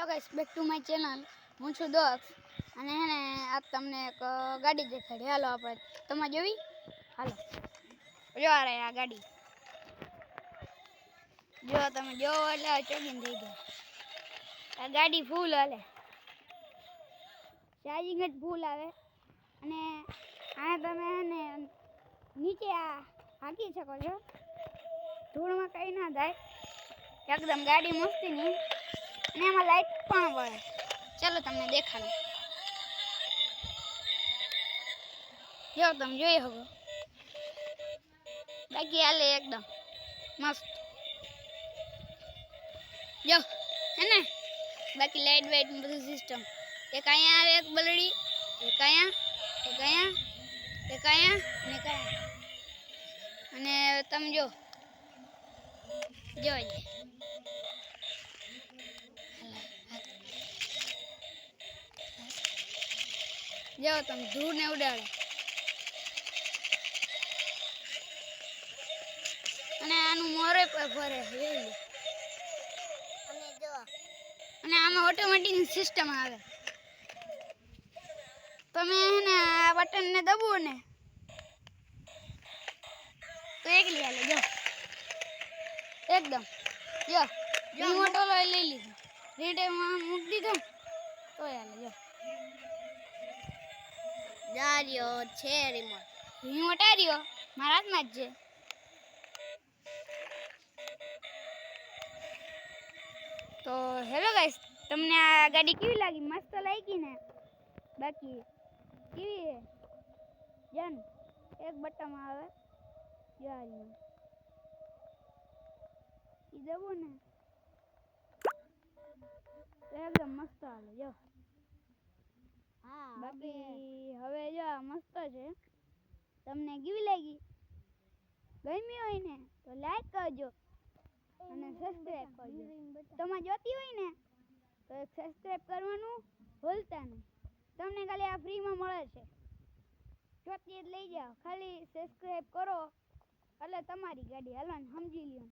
Guys, back to my channel. હું છું દક્ષ અને હેને આજ તમને એક ગાડી દેખાડી. હાલો આપણે તમે જોવી. હાલો જો આ રહી આ ગાડી. જો તમે જોવો એટલે ચોગીને થઈ જાય. આ ગાડી ફૂલ હાલે, ચાર્જિંગ જ ફૂલ આવે અને આ તમે હેને નીચે હાકી શકો છો. ધૂળમાં કંઈ ના થાય, એકદમ ગાડી મસ્તીની અને એમાં લાઈટ પણ વળે. ચાલો તમને દેખાડું. જો તમે જોઈ શકો, બાકી હાલે એકદમ મસ્ત. જો હે ને બાકી લાઈટ વાઇટ બધું સિસ્ટમ. એક અહીંયા આવે, એક બલડી, એક અહીંયા, એક અહીંયા, એક અહીંયા અને એક અહીંયા. અને તમે જો તમે ધૂળ ને ઉડાડે અને આનું મોરે પર ફરે અને આમાં ઓટોમેટિક સિસ્ટમ આવે. તમે એને આ બટન ને દબો ને તો એકલી હાલે. જો એકદમ જો રિમોટ ઓલો લઈ લીધો, રીટેમાં મૂકી દીધો તો હાલે. જો જાર્યો છે રિમોટ આર્યો મારા હાથમાં જ છે. તો હેલો ગાઈસ, તમને આ ગાડી કેવી લાગી? મસ્ત લાગી ને? બાકી કેવી છે જન? એક બટનમાં આવે જાર્યો ઈ દબો ને તો એકદમ મસ્ત હાલે. જો બાકી હવે જો મસ્ત છે. તમને કેવી લાગી? ગમી હોય ને તો લાઈક કરજો અને સબસ્ક્રાઇબ કરજો. તમે જોતી હોય ને તો સબસ્ક્રાઇબ કરવાનું ભૂલતા નહીં. તમને ખાલી આ ફ્રીમાં મળે છે. જોતી જ લઈ જાઓ, ખાલી સબસ્ક્રાઇબ કરો એટલે તમારી ગાડી હાલવાનું સમજી લ્યો.